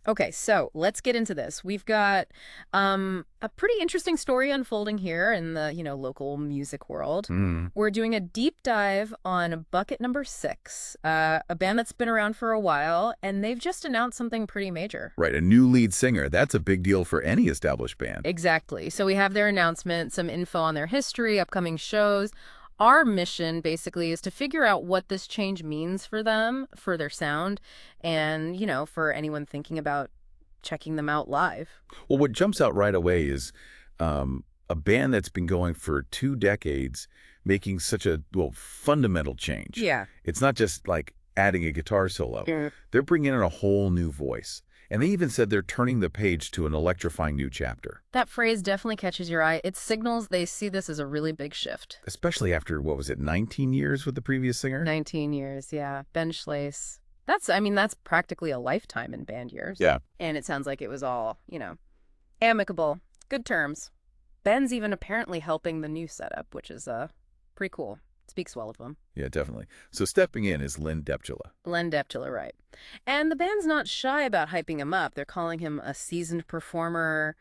Okay, so let's get into this. We've got a pretty interesting story unfolding here in the, local music world. Hmm. We're doing a deep dive on Bucket Number Six, a band that's been around for a while, and they've just announced something pretty major. Right, a new lead singer. That's a big deal for any established band. Exactly. So we have their announcement, some info on their history, upcoming shows. Our mission basically is to figure out what this change means for them, for their sound, and, for anyone thinking about checking them out live. Well, what jumps out right away is a band that's been going for 2 decades making such a, well, fundamental change. Yeah. It's not just like adding a guitar solo. Yeah. They're bringing in a whole new voice. And they even said they're turning the page to an electrifying new chapter, That phrase definitely catches your eye. It signals they see this as a really big shift. especially after, what was it, 19 years with the previous singer? 19 years, yeah. Ben Schlase. That's practically a lifetime in band years. Yeah. And it sounds like it was all, amicable, good terms. Ben's even apparently helping the new setup, which is pretty cool. Speaks well of him. Yeah, definitely. So stepping in is Lynn Deptula. Len Deptula, right. And the band's not shy about hyping him up. They're calling him a seasoned performer,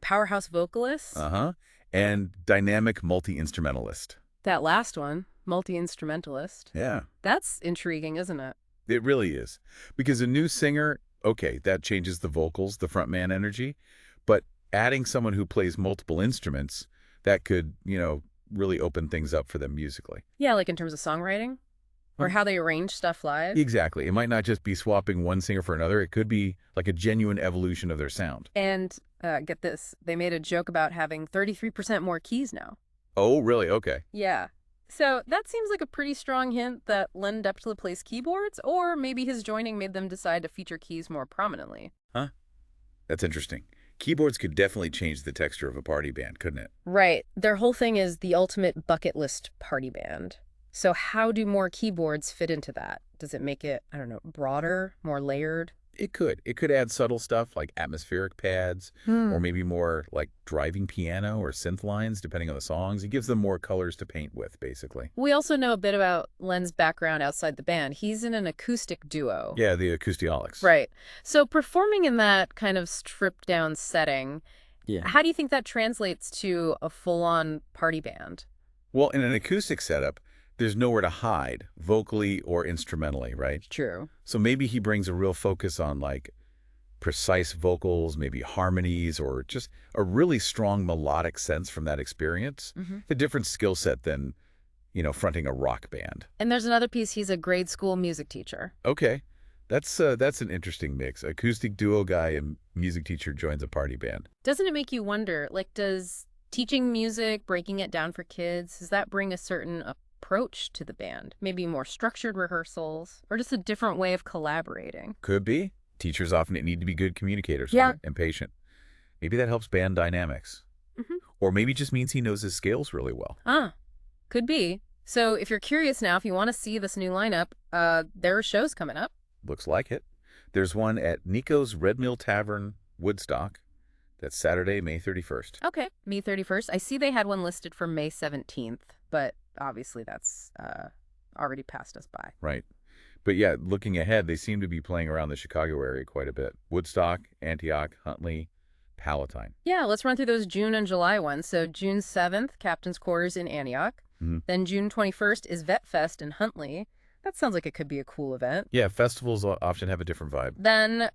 powerhouse vocalist. Uh-huh. And dynamic multi-instrumentalist. That last one, multi-instrumentalist. Yeah. That's intriguing, isn't it? It really is. Because a new singer, okay, that changes the vocals, the frontman energy, but adding someone who plays multiple instruments, that could, really open things up for them musically. Yeah, like in terms of songwriting or Hmm. how they arrange stuff live. Exactly. It might not just be swapping one singer for another. It could be like a genuine evolution of their sound. And get this, they made a joke about having 33% more keys now. Oh, really? Okay. Yeah. So that seems like a pretty strong hint that Len Deptula plays keyboards, or maybe his joining made them decide to feature keys more prominently. Huh? That's interesting. Keyboards could definitely change the texture of a party band, couldn't it? Right. Their whole thing is the ultimate bucket list party band. So how do more keyboards fit into that? Does it make it, I don't know, broader, more layered? It could. It could add subtle stuff like atmospheric pads or maybe more like driving piano or synth lines, depending on the songs. It gives them more colors to paint with, basically. We also know a bit about Len's background outside the band. He's in an acoustic duo. Yeah, the Acoustiolics. Right. So performing in that kind of stripped down setting, Yeah. how do you think that translates to a full-on party band? Well, in an acoustic setup, there's nowhere to hide, vocally or instrumentally, right? True. So maybe he brings a real focus on like precise vocals, maybe harmonies, or just a really strong melodic sense from that experience. A different skill set than, fronting a rock band. And there's another piece. He's a grade school music teacher. Okay. That's an interesting mix. Acoustic duo guy and music teacher joins a party band. Doesn't it make you wonder, like, does teaching music, breaking it down for kids, does that bring a certain approach to the band? Maybe more structured rehearsals or just a different way of collaborating? Could be. Teachers often need to be good communicators, Yeah. right? And patient. Maybe that helps band dynamics. Mhm. Or maybe just means he knows his scales really well. Could be. So if you're curious now, if you want to see this new lineup, there are shows coming up. Looks like it. There's one at Nico's Red Mill Tavern, Woodstock. That's Saturday, May 31st. Okay. May 31st. I see they had one listed for May 17th, but obviously that's already passed us by. Right. But yeah, looking ahead, they seem to be playing around the Chicago area quite a bit. Woodstock, Antioch, Huntley, Palatine. Yeah, let's run through those June and July ones. So June 7th, Captain's Quarters in Antioch. Mhm. Then June 21st is Vet Fest in Huntley. That sounds like it could be a cool event. Yeah, festivals often have a different vibe. Then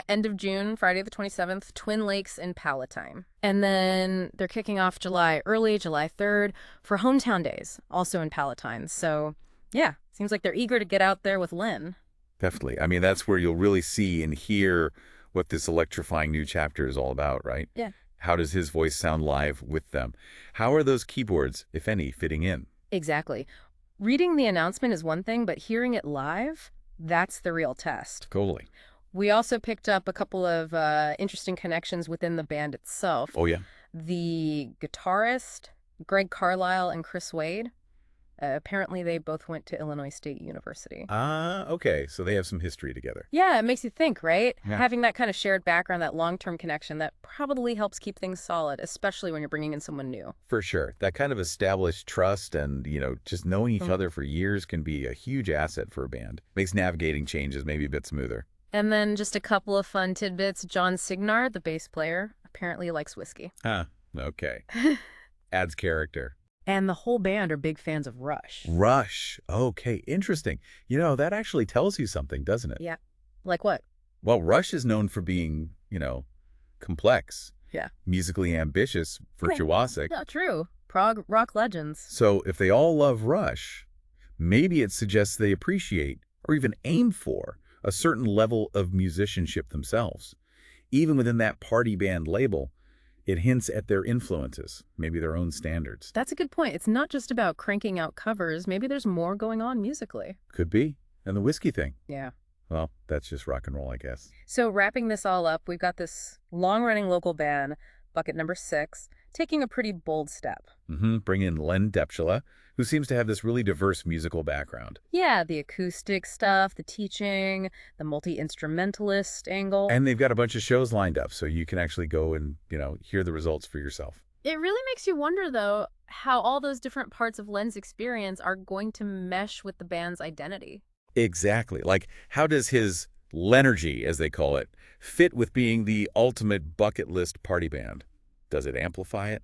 end of June, Friday the 27th, Twin Lakes in Palatine. And then they're kicking off early July 3rd, for Hometown Days, also in Palatine. So yeah, seems like they're eager to get out there with Len. Definitely. I mean, that's where you'll really see and hear what this electrifying new chapter is all about, right? Yeah. How does his voice sound live with them? How are those keyboards, if any, fitting in? Exactly. Reading the announcement is one thing, but hearing it live, that's the real test. Totally. We also picked up a couple of interesting connections within the band itself. Oh, yeah. The guitarist, Greg Carlisle and Chris Wade, Apparently, they both went to Illinois State University. Ah, okay. So they have some history together. Yeah, it makes you think, right? Yeah. Having that kind of shared background, that long-term connection, that probably helps keep things solid, especially when you're bringing in someone new. For sure. That kind of established trust and, just knowing each Mm. other for years can be a huge asset for a band. Makes navigating changes maybe a bit smoother. And then just a couple of fun tidbits. John Signard, the bass player, apparently likes whiskey. Huh. Okay. Adds character. And the whole band are big fans of Rush. Rush. Okay, interesting. That actually tells you something, doesn't it? Yeah. Like what? Well, Rush is known for being, complex, Yeah. musically ambitious, virtuosic. Yeah, true. Prog rock legends. So if they all love Rush, maybe it suggests they appreciate or even aim for a certain level of musicianship themselves. Even within that party band label, it hints at their influences, maybe their own standards. That's a good point. It's not just about cranking out covers. Maybe there's more going on musically. Could be. And the whiskey thing. Yeah. Well, that's just rock and roll, I guess. So wrapping this all up, we've got this long-running local band, Bucket Number 6, taking a pretty bold step. Bring in Len Depschala, who seems to have this really diverse musical background. Yeah, the acoustic stuff, the teaching, the multi-instrumentalist angle. And they've got a bunch of shows lined up, so you can actually go and, hear the results for yourself. It really makes you wonder, though, how all those different parts of Len's experience are going to mesh with the band's identity. Exactly. Like, how does his Lenergy, as they call it, fit with being the ultimate bucket list party band? Does it amplify it?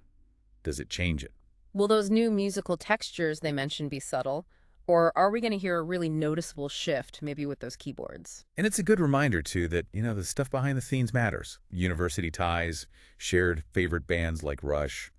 Does it change it? Will those new musical textures they mentioned be subtle? Or are we going to hear a really noticeable shift, maybe with those keyboards? And it's a good reminder, too, that, the stuff behind the scenes matters. University ties, shared favorite bands like Rush.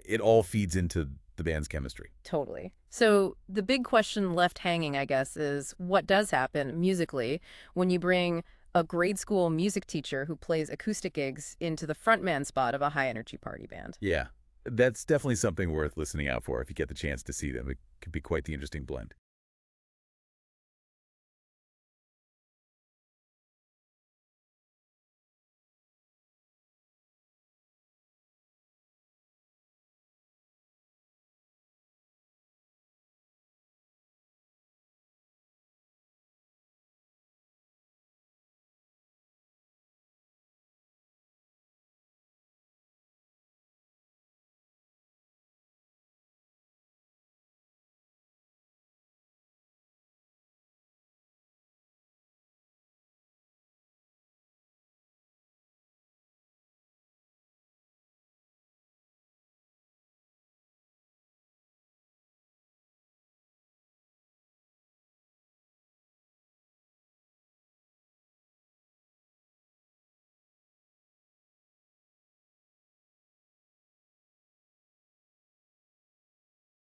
It all feeds into the band's chemistry. Totally. So the big question left hanging, I guess, is what does happen musically when you bring a grade school music teacher who plays acoustic gigs into the frontman spot of a high-energy party band? Yeah, that's definitely something worth listening out for if you get the chance to see them. It could be quite the interesting blend.